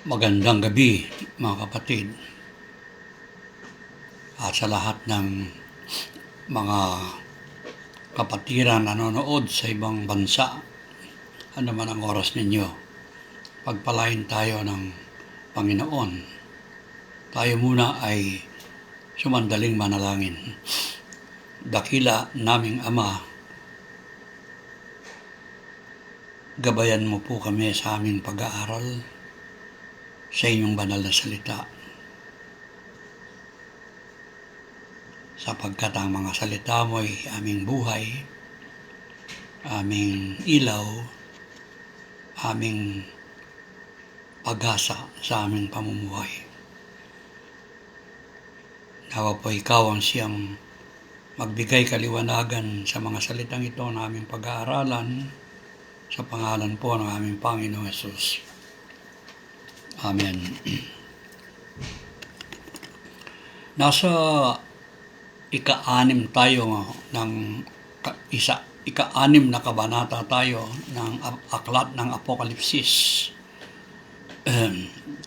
Magandang gabi mga kapatid at sa lahat ng mga kapatiran na nanonood sa ibang bansa. Ano man ang oras ninyo, pagpalain tayo ng Panginoon. Tayo muna ay sumandaling manalangin. Dakila naming Ama, gabayan mo po kami sa aming pag-aaral sa inyong banal na salita. Sapagkat ang mga salita mo ay aming buhay, aming ilaw, aming pag-asa sa aming pamumuhay. Nawa po ikaw ang siyang magbigay kaliwanagan sa mga salitang ito na aming pag-aaralan sa pangalan po ng aming Panginoong Hesus. Amen. Nasa ika-6 tayo ng ika-6 na kabanata tayo ng aklat ng Apokalipsis.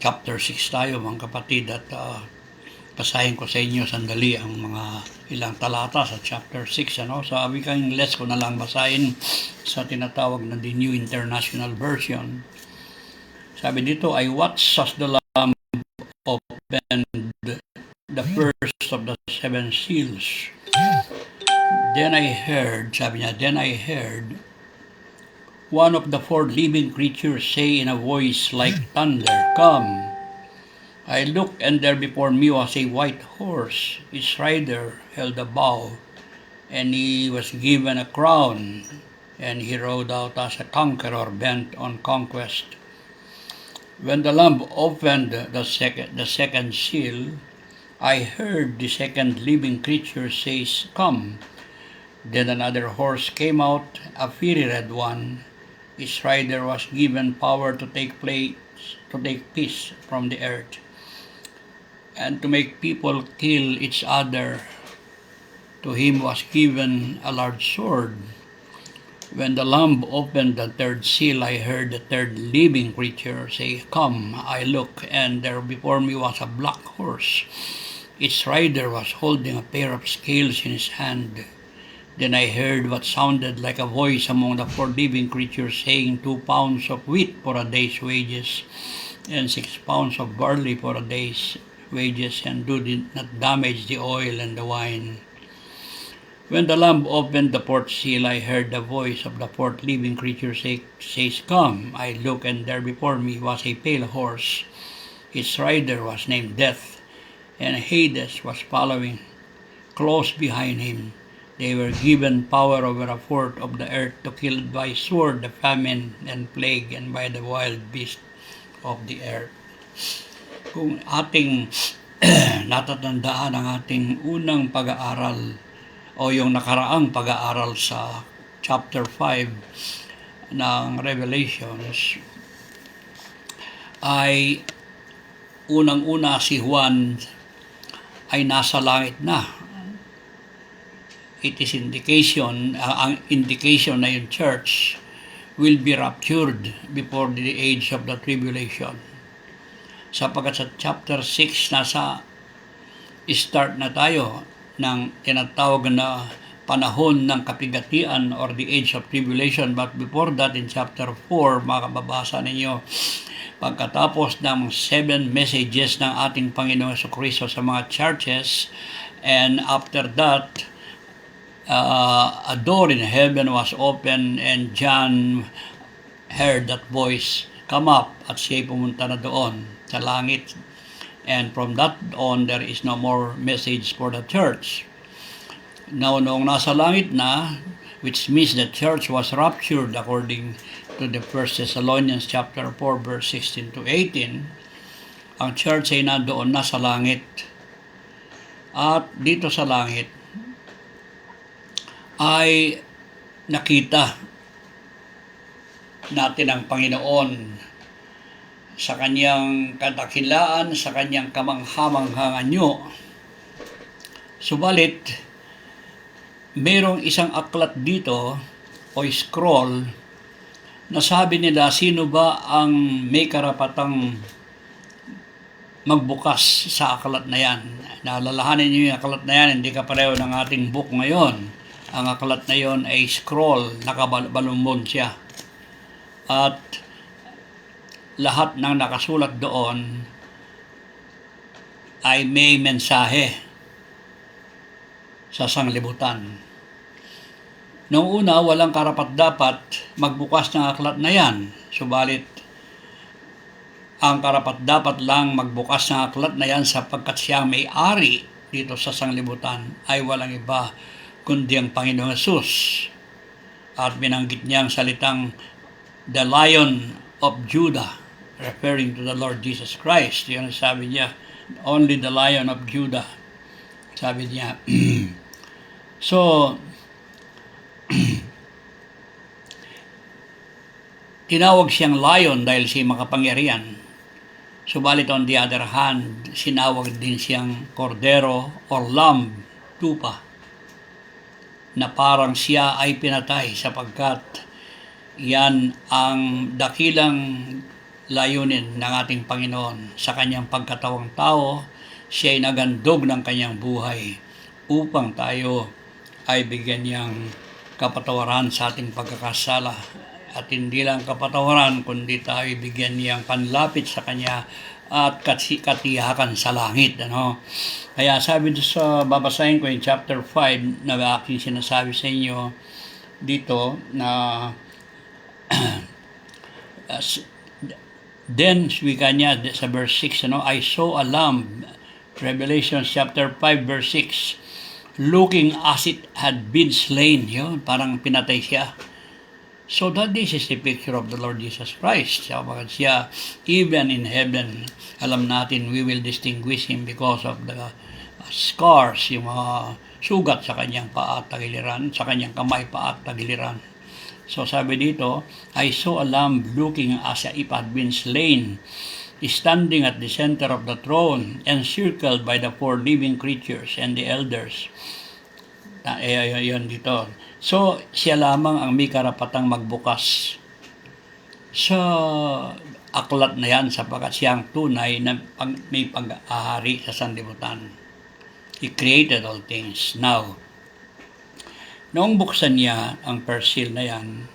Chapter 6 tayo mga kapatid, at basahin ko sa inyo sandali ang mga ilang talata sa chapter 6. Sa wikang Ingles ko na lang basahin sa tinatawag na the New International Version. Sabi dito, I watched as the Lamb opened the first of the 7 seals. Then I heard one of the 4 living creatures say in a voice like thunder, Come. I looked, and there before me was a white horse. Its rider held a bow, and he was given a crown, and he rode out as a conqueror bent on conquest. When the Lamb opened the second seal, I heard the second living creature say, Come. Then another horse came out, a fiery red one. Its rider was given power to take peace from the earth, and to make people kill each other. To him was given a large sword. When the Lamb opened the third seal, I heard the third living creature say, Come. I looked, and there before me was a black horse. Its rider was holding a pair of scales in his hand. Then I heard what sounded like a voice among the 4 living creatures saying, 2 pounds of wheat for a day's wages, and 6 pounds of barley for a day's wages, and do not damage the oil and the wine. When the Lamb opened the 4th seal, I heard the voice of the 4th living creature says, Come. I looked, and there before me was a pale horse. Its rider was named Death, and Hades was following close behind him. They were given power over a fourth of the earth to kill by sword, the famine, and plague, and by the wild beast of the earth. Kung ating natatandaan ang ating unang pag-aaral o yung nakaraang pag-aaral sa chapter 5 ng Revelations, ay unang-una si Juan ay nasa langit na. It is indication, ang indication na yung church will be raptured before the age of the tribulation. Sapagkat sa chapter 6, nasa start na tayo ng tinatawag na panahon ng kapigatian or the age of tribulation. But before that, in chapter 4, makababasa ninyo, pagkatapos ng 7 messages ng ating Panginoong Jesucristo sa mga churches, and after that, a door in heaven was open, and John heard that voice come up, at siya'y pumunta na doon sa langit. And from that on, there is no more message for the church. Now, noong nasa langit na, which means the church was raptured according to the 1 Thessalonians chapter 4, verse 16 to 18, ang church ay nandoon na sa langit. At dito sa langit, ay nakita natin ang Panginoon sa kanyang kadakilaan, sa kanyang kamangha-manghanganyo. Subalit, mayroong isang aklat dito o scroll nasabi nila, sino ba ang may karapatang magbukas sa aklat na yan? Naalalahanin niyo yung aklat na yan, hindi kapareho ng ating book ngayon. Ang aklat na yon ay scroll, nakabalumbon siya. At lahat ng nakasulat doon ay may mensahe sa sanglibutan. Noong una, walang karapat-dapat magbukas ng aklat na yan. Subalit, ang karapat-dapat lang magbukas ng aklat na yan sapagkat siya may-ari dito sa sanglibutan ay walang iba kundi ang Panginoong Hesus. At binanggit niya ang salitang the Lion of Judah, referring to the Lord Jesus Christ. Yan ang sabi niya, only the Lion of Judah. Sabi niya. So, tinawag siyang lion dahil siya makapangyarihan. Subalit on the other hand, sinawag din siyang kordero or lamb, tupa, na parang siya ay pinatay sapagkat yan ang dakilang layunin ng ating Panginoon. Sa kanyang pagkatawang tao, siya ay nagandog ng kanyang buhay upang tayo ay bigyan niyang kapatawaran sa ating pagkakasala. At hindi lang kapatawaran, kundi tayo bigyan niyang panlapit sa Kanya at katiyakan sa langit. Kaya sabi doon sa, babasahin ko yung chapter 5 na aking sinasabi sa inyo dito na then, wika niya sa verse 6, I saw a lamb, Revelation chapter 5 verse 6, looking as it had been slain. Yun, parang pinatay siya. So that this is the picture of the Lord Jesus Christ. Sapagkat siya, even in heaven, alam natin we will distinguish Him because of the scars, yung mga sugat sa kanyang paa at tagiliran, sa kanyang kamay, paa at tagiliran. So sabi dito, I saw a lamb looking as if it had been slain, standing at the center of the throne, encircled by the 4 living creatures and the elders. Yun dito. So, siya lamang ang may karapatang magbukas sa aklat na yan sapagkat siya ang tunay na may pag-ahari sa sanlibutan. He created all things. Now, noong buksan niya ang first seal na yan,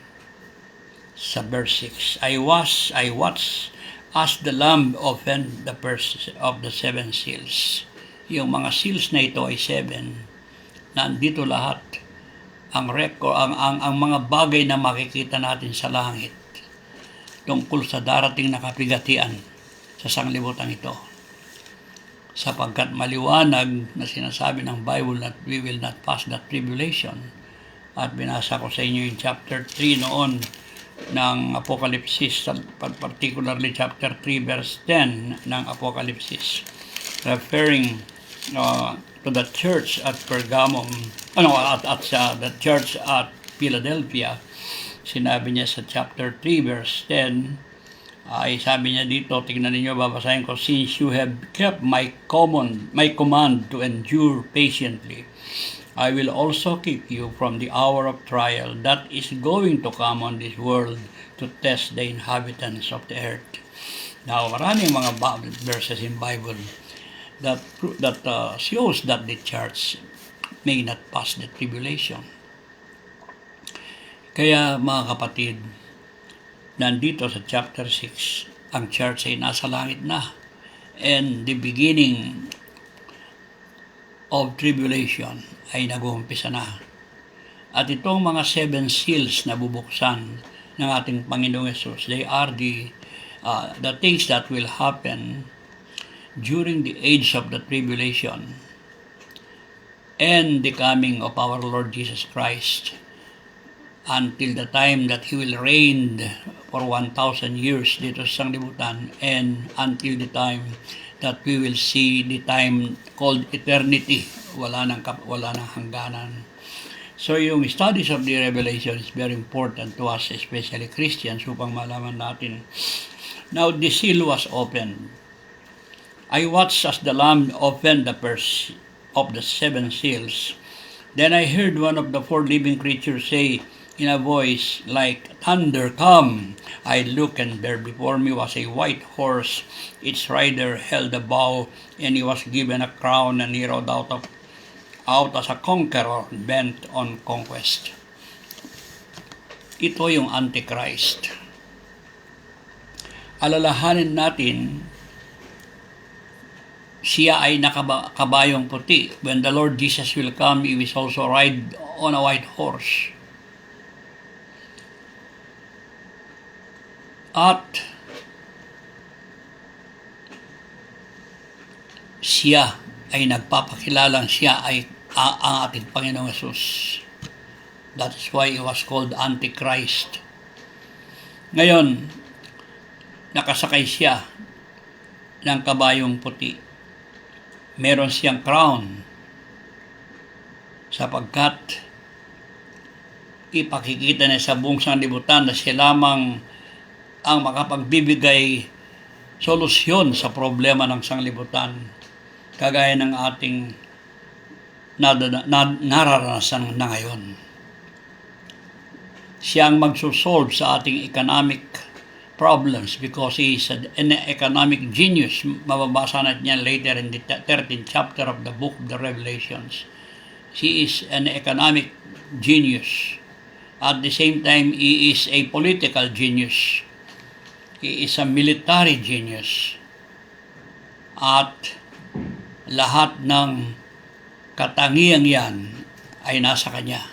sa verse 6, I watched as the Lamb opened the first of the 7 seals. Yung mga seals na ito ay 7. Nandito lahat ang record, ang mga bagay na makikita natin sa langit tungkol sa darating na kapigatian sa sanglibutan ito. Sapagkat maliwanag na sinasabi ng Bible that we will not pass that tribulation. At binasa ko sa inyo yung chapter 3 noon ng Apokalipsis, particularly chapter 3 verse 10 ng Apokalipsis, referring to the church at Pergamum, the church at Philadelphia. Sinabi niya sa chapter 3 verse 10, ay sabi niya dito, tingnan niyo, babasahin ko, since you have kept my command to endure patiently, I will also keep you from the hour of trial that is going to come on this world to test the inhabitants of the earth. Now, maraming mga verses in Bible that shows that the church may not pass the tribulation. Kaya mga kapatid, nandito sa chapter 6, ang church ay nasa langit na. And the beginning of tribulation ay nag-uumpisa na. At itong mga 7 seals na bubuksan ng ating Panginoong Hesus, they are the things that will happen during the age of the tribulation and the coming of our Lord Jesus Christ until the time that He will reign for 1,000 years dito sa sanglibutan, and until the time that we will see the time called eternity. Wala nang hangganan. So yung studies of the Revelation is very important to us, especially Christians, upang malaman natin. Now the seal was opened. I watched as the Lamb opened the first of the 7 seals. Then I heard one of the 4 living creatures say, in a voice like thunder, "Come!" I looked, and there before me was a white horse. Its rider held a bow, and he was given a crown, and he rode out as a conqueror bent on conquest. Ito yung Antichrist. Alalahanin natin, siya ay nakabayong puti. When the Lord Jesus will come, he will also ride on a white horse. At siya ay nagpapakilalang siya ay ang ating Panginoong Yesus. That is why he was called Antichrist. Ngayon, nakasakay siya ng kabayong puti. Meron siyang crown sapagkat ipakikita niya sa buong sanlibutan na siya lamang ang makapagbibigay solusyon sa problema ng sanglibutan, kagaya ng ating nararanasan na ngayon. Siya ang magsosolve sa ating economic problems because he is an economic genius. Mababasa natin yan later in the 13th chapter of the book of the Revelations. He is an economic genius. At the same time, he is a political genius. He is a military genius. At lahat ng katangiang yan ay nasa kanya.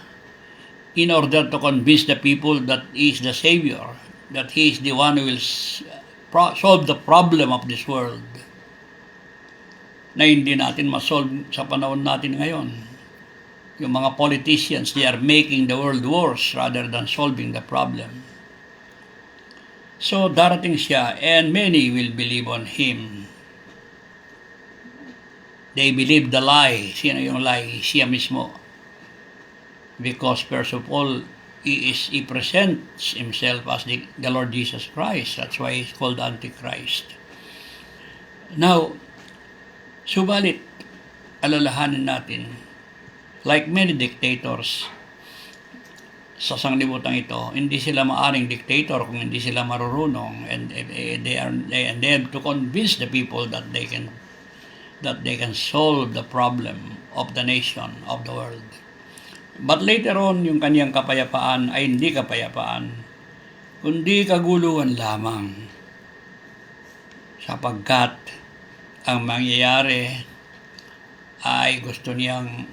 In order to convince the people that he is the Savior, that he is the one who will solve the problem of this world, na hindi natin masolve sa panahon natin ngayon. Yung mga politicians, they are making the world worse rather than solving the problem. So darating siya, and many will believe on him. They believe the lie. Sino yung lie? Siya mismo. Because first of all, he presents himself as the Lord Jesus Christ. That's why he's called Antichrist. Now, subalit, alalahanin natin, like many dictators sa sanglibutan ito, hindi sila maaring dictator kung hindi sila marurunong, and they have to convince the people that they can solve the problem of the nation, of the world. But later on, yung kaniyang kapayapaan ay hindi kapayapaan, kundi kaguluhan lamang, sapagkat ang mangyayari ay gusto niyang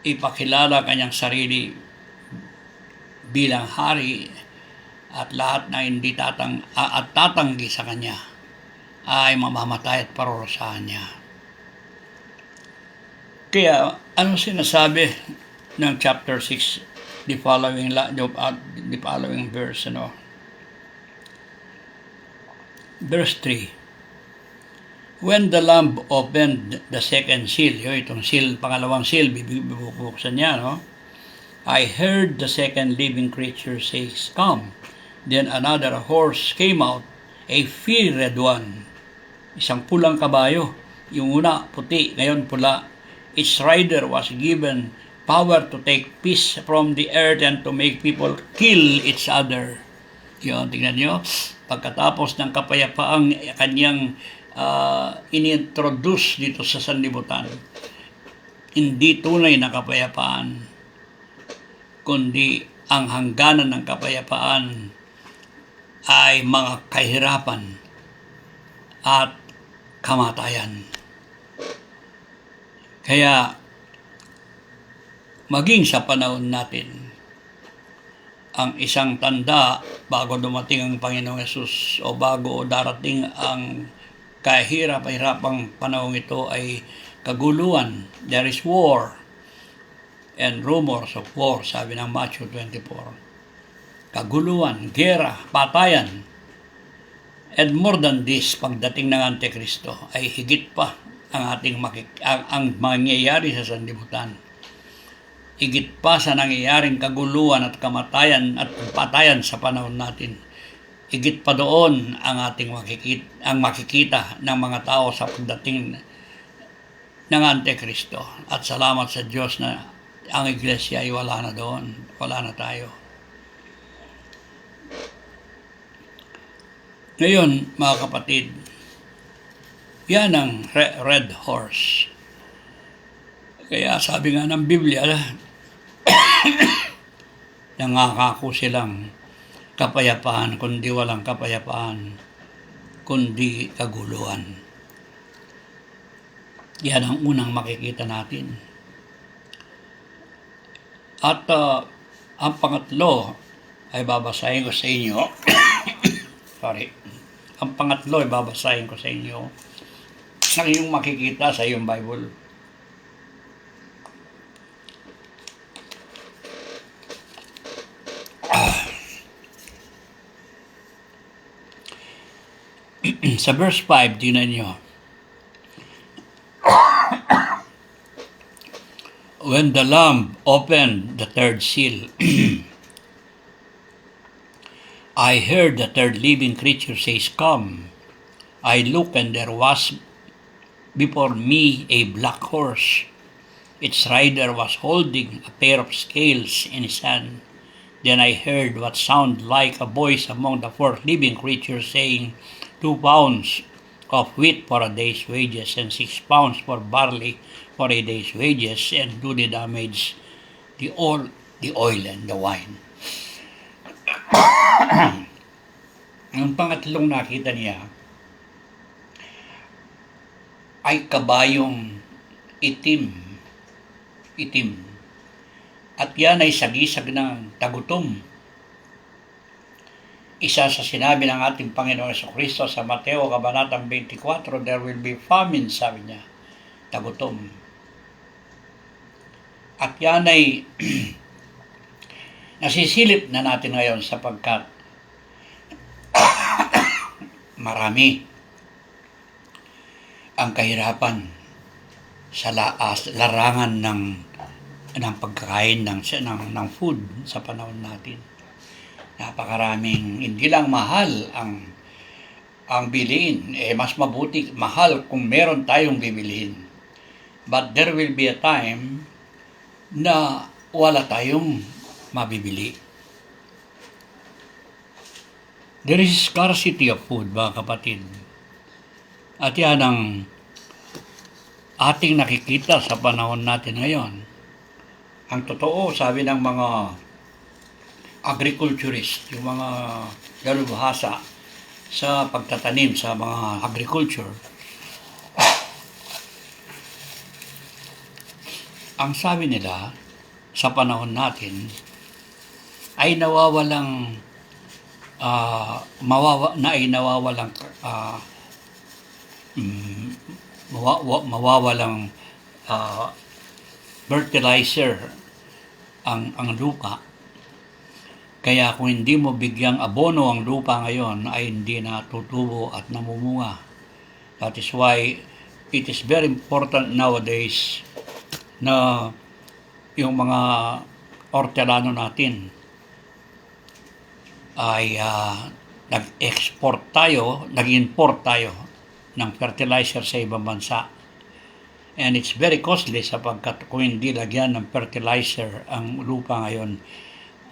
ipakilala kanyang sarili bilang hari, at lahat na hindi tatanggi sa kanya ay mamamatay at parurusahan niya. Kaya ano sinasabi ng chapter 6, the following verse, verse 3. When the Lamb opened the second seal, itong seal, pangalawang seal, bibuksan niya, I heard the second living creature say, "Come." Then another horse came out, a fiery red one, isang pulang kabayo. Yung una puti, ngayon pula. Its rider was given power to take peace from the earth and to make people kill each other. Yun, tingnan nyo, pagkatapos ng kapayapaang kanyang inintroduce dito sa sanlibutan, hindi tunay na kapayapaan, kundi ang hangganan ng kapayapaan ay mga kahirapan at kamatayan. Kaya, maging sa panahon natin, ang isang tanda bago dumating ang Panginoong Yesus o bago darating ang kahirap-hirapang panahon ito ay kaguluhan. There is war and rumors of war, sabi ng Matthew 24. Kaguluhan, gera, patayan. And more than this, pagdating ng Antikristo ay higit pa ang ang mangyayari sa sanlibutan. Higit pa sa nangyayaring kaguluhan at kamatayan at patayan sa panahon natin. Higit pa doon ang ating makikita ng mga tao sa pagdating ng Antikristo. At salamat sa Diyos na ang iglesia ay wala na doon. Wala na tayo. Ngayon, mga kapatid, yan ang red horse. Kaya sabi nga ng Biblia, nangangako silang kapayapaan, kundi walang kapayapaan, kundi kaguluhan. Yan ang unang makikita natin. At ang pangatlo ay babasahin ko sa inyo. Sorry. Ang pangatlo ay babasahin ko sa inyo na iyong makikita sa iyong Bible. Sa verse 5, tingnan nyo. When the Lamb opened the third seal, I heard the third living creature says, "Come." I looked, and there was before me a black horse. Its rider was holding a pair of scales in his hand. Then I heard what sounded like a voice among the four living creatures saying, 2 pounds of wheat for a day's wages, and 6 pounds for barley for a day's wages, and do the damage, the oil, and the wine. Ang pangatlong nakita niya ay kabayong itim. At yan ay sagisag ng tagutom. Isa sa sinabi ng ating Panginoon Jesucristo sa Mateo Kabanatang 24, there will be famine, sabi niya, tagutom. At yan ay nasisilip na natin ngayon sapagkat marami ang kahirapan sa larangan ng pagkain ng food sa panahon natin. Napakaraming hindi lang mahal ang bilihin. Mas mabuti mahal kung meron tayong bibilihin. But there will be a time na wala tayong mabibili. There is scarcity of food, mga kapatid. At yan ang ating nakikita sa panahon natin ngayon. Ang totoo, sabi ng mga agriculturist, yung mga dalubhasa sa pagtatanim sa mga agriculture, ang sabi nila sa panahon natin ay nawawalang fertilizer ang lupa. Kaya kung hindi mo bigyang abono ang lupa ngayon ay hindi na tutubo at namumunga. That is why it is very important nowadays na yung mga hortelano natin ay nag-import tayo ng fertilizer sa ibang bansa. And it's very costly sapagkat kung hindi lagyan ng fertilizer ang lupa ngayon,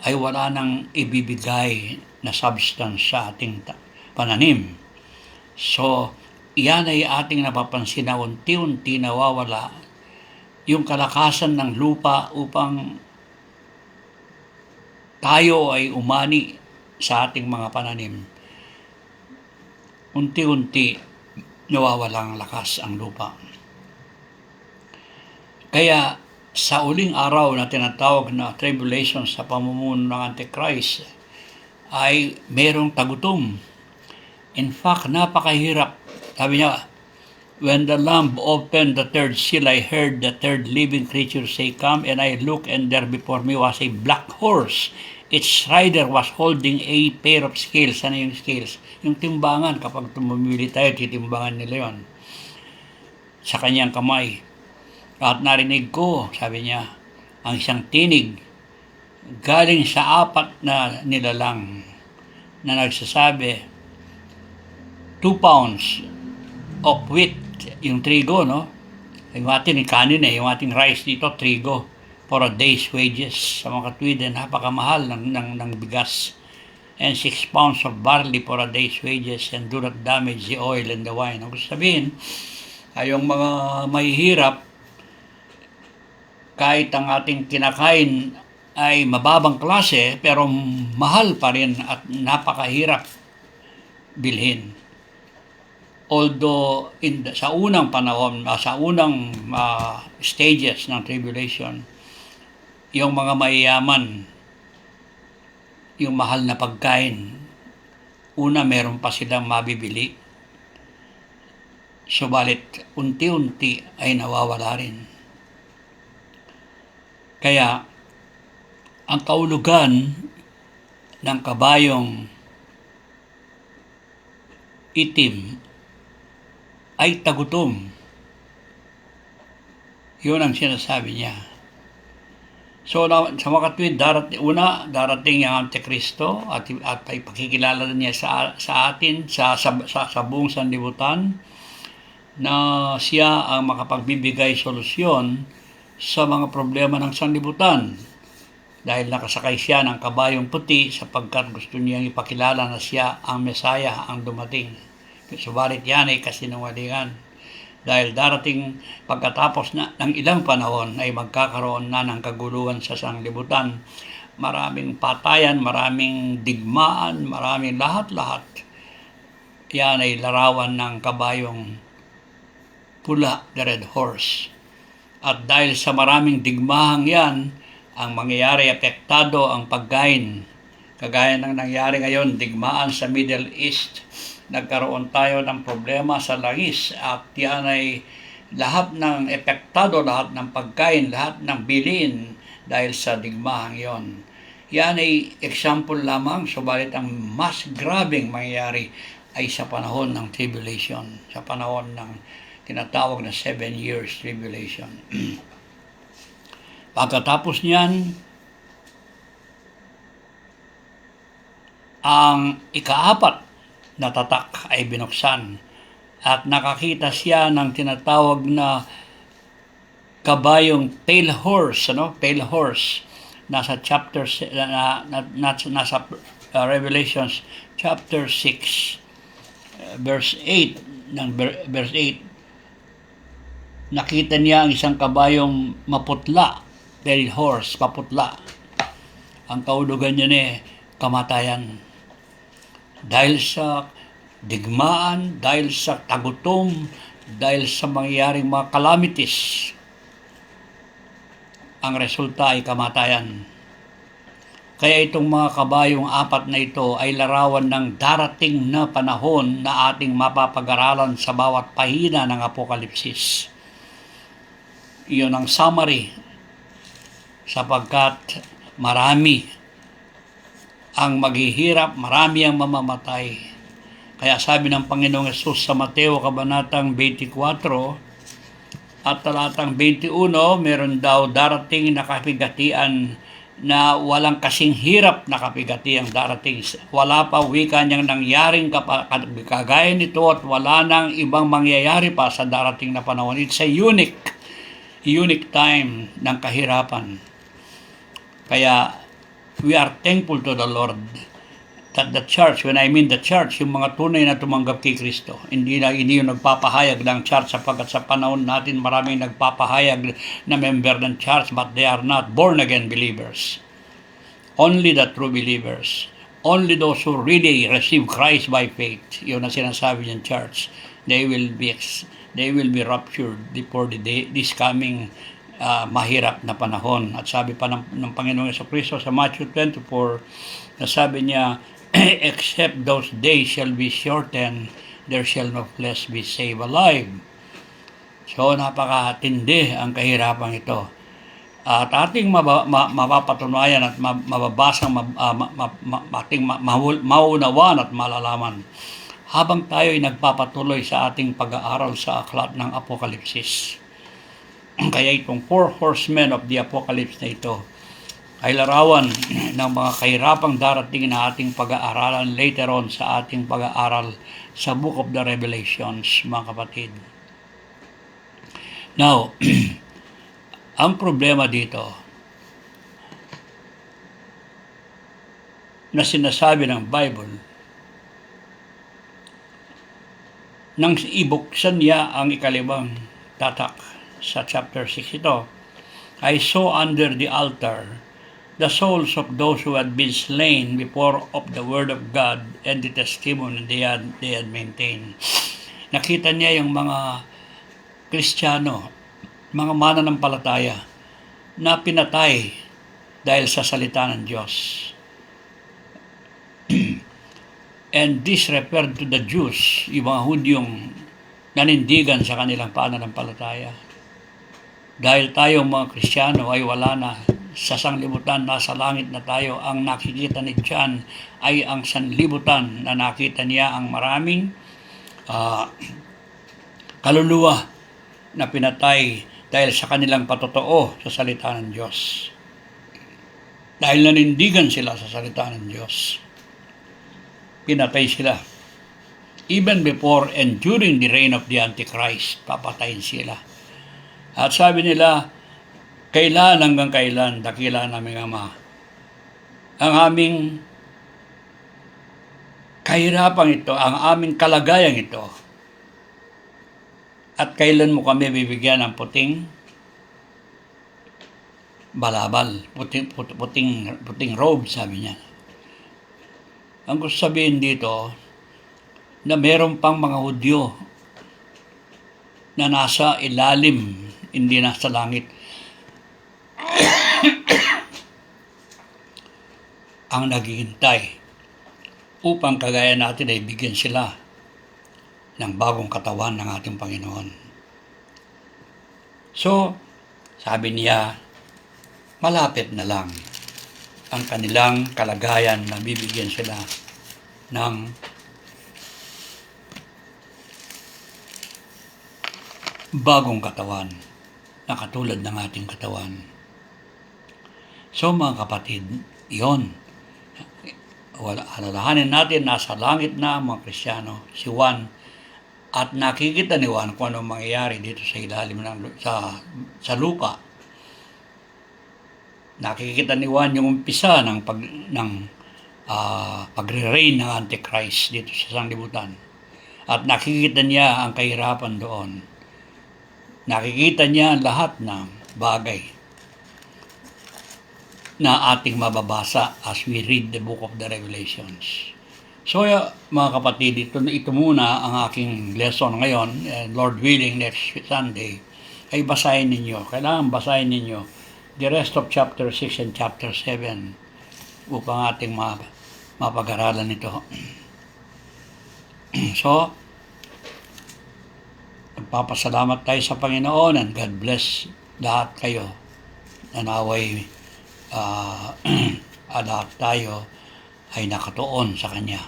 ay wala nang ibibigay na substance sa ating pananim. So, iyan ay ating napapansin na unti-unti nawawala yung kalakasan ng lupa upang tayo ay umani sa ating mga pananim. Unti-unti nawawalang lakas ang lupa. Kaya sa uling araw na tinatawag na tribulation sa pamumuno ng Antichrist ay merong tagutom. In fact, napakahirap. Sabi niya, when the Lamb opened the third seal, I heard the third living creature say, "Come," and I looked, and there before me was a black horse. Its rider was holding a pair of scales. Ano yung scales? Yung timbangan. Kapag tumumili tayo, titimbangan nila yon sa kanyang kamay. At narinig ko, sabi niya, ang isang tinig galing sa 4 na nilalang na nagsasabi, 2 pounds of wheat, yung trigo, no? Yung ating kanin yung ating rice dito, trigo. for a day's wages. Sa mga katwid, napakamahal ng bigas. And 6 pounds of barley for a day's wages, and do not damage the oil and the wine. Ang gusto sabihin, ay yung mga mahihirap, kahit ang ating kinakain ay mababang klase, pero mahal pa rin at napakahirap bilhin. Although sa unang panahon, sa unang stages ng tribulation, yung mga mayayaman, yung mahal na pagkain, una meron pa silang mabibili. Subalit unti-unti ay nawawala rin. Kaya ang kaulugan ng kabayong itim ay tagutom. Yun ang sinasabi niya. So, sa mga katwid, darating ang Antikristo at ipakikilala niya sa atin, sa buong sanlibutan, na siya ang makapagbibigay solusyon sa mga problema ng sanlibutan. Dahil nakasakay siya ng kabayong puti sapagkat gusto niyang ipakilala na siya ang Mesaya ang dumating. Subalit yan ay kasinungalingan. Dahil darating pagkatapos ng ilang panahon ay magkakaroon na ng kaguluhan sa sanlibutan. Maraming patayan, maraming digmaan, maraming lahat-lahat. Yan ay larawan ng kabayong pula, the red horse. At dahil sa maraming digmahang yan, ang mangyayari, apektado ang pagkain. Kagaya ng nangyari ngayon, digmaan sa Middle East. Nagkaroon tayo ng problema sa langis at yan ay lahat ng epektado, lahat ng pagkain, lahat ng bilin dahil sa digmahang yon. Yan ay example lamang, subalit ang mas grabing mangyayari ay sa panahon ng tribulation, sa panahon ng tinatawag na 7 years tribulation. Pagkatapos niyan, ang ikaapat na tatak ay binuksan at nakakita siya ng tinatawag na kabayong pale horse, pale horse. Nasa chapter nasa Revelations chapter 6 verse 8 verse 8. Nakita niya ang isang kabayong maputla, pale horse, paputla. Ang kaulugan niya kamatayan. Dahil sa digmaan, dahil sa tagutom, dahil sa mangyayaring mga calamities, ang resulta ay kamatayan. Kaya itong mga kabayong apat na ito ay larawan ng darating na panahon na ating mapapag-aralan sa bawat pahina ng Apokalipsis. Iyon ang summary, sapagkat marami ang maghihirap, marami ang mamamatay. Kaya sabi ng Panginoong Hesus sa Mateo Kabanatang 24 at talatang 21, meron daw darating na kapigatian na walang kasing hirap na kapigati ang darating. Wala pa wika niyang nangyaring kagaya nito at wala nang ibang mangyayari pa sa darating na panahon. It's a unique time ng kahirapan. Kaya we are thankful to the Lord that the church, when I mean the church, yung mga tunay na tumanggap kay Kristo, hindi yung nagpapahayag ng church, sapagkat sa panahon natin maraming nagpapahayag na member ng church but they are not born again believers. Only the true believers, only those who really receive Christ by faith, yun ang sinasabi ng church, they will be raptured before this coming mahirap na panahon. At sabi pa ng Panginoong Jesucristo sa Matthew 24, na sabi niya, except those days shall be shortened, there shall no flesh be saved alive. So napakatindi ang kahirapan ito. At ating mapapatunayan at mababasang ating maunawan at malalaman habang tayo ay nagpapatuloy sa ating pag-aaral sa aklat ng Apokalipsis. Kaya itong 4 horsemen of the Apocalypse na ito ay larawan ng mga kahirapang darating na ating pag-aaralan later on sa ating pag-aaral sa Book of the Revelations, mga kapatid. Now, ang problema dito, na sinasabi ng Bible, nang ibuksan niya ang ikalibang tatak sa chapter 6 ito, I saw under the altar the souls of those who had been slain before of the word of God and the testimony they had maintained. Nakita niya yung mga Kristiyano, mga mananampalataya na pinatay dahil sa salita ng Diyos. And this referred to the Jews, yung mga Hudyong nanindigan sa kanilang pananampalataya. Dahil tayong mga Kristiyano ay wala na sa sanglibutan, nasa langit na tayo. Ang nakikita ni John ay ang sanlibutan na nakita niya ang maraming kaluluwa na pinatay dahil sa kanilang patotoo sa salita ng Diyos. Dahil nanindigan sila sa salita ng Diyos, pinatay sila. Even before and during the reign of the Antichrist, papatayin sila. At sabi nila, kailan hanggang kailan, dakila naming Ama, ang aming kahirapan ito, ang aming kalagayan ito, at kailan mo kami bibigyan ng puting balabal, puting robe, sabi niya. Ang gusto sabihin dito, na meron pang mga Hudyo na nasa ilalim, hindi nasa langit. Ang naghihintay upang kagaya natin ay bigyan sila ng bagong katawan ng ating Panginoon. So, sabi niya, malapit na lang ang kanilang kalagayan na bibigyan sila ng bagong katawan na katulad ng ating katawan. So mga kapatid, iyon. Alalahanin natin, nasa langit na ang mga Kristiyano, si Juan, at nakikita ni Juan kung anong mangyayari dito sa ilalim ng sa lupa. Nakikita ni Juan yung umpisa ng pagre-reign ng Antichrist dito sa sanglibutan. At nakikita niya ang kahirapan doon. Nakikita niya lahat ng bagay na ating mababasa as we read the book of the Revelations. So mga kapatid, ito muna ang aking lesson ngayon. Lord willing, next Sunday ay basahin ninyo. Kailangan basahin ninyo the rest of chapter 6 and chapter 7 upang ating mapag-aralan ito. So, nagpapasalamat tayo sa Panginoon and God bless lahat kayo. Nanaway lahat tayo ay nakatuon sa Kanya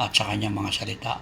at sa Kanyang mga salita.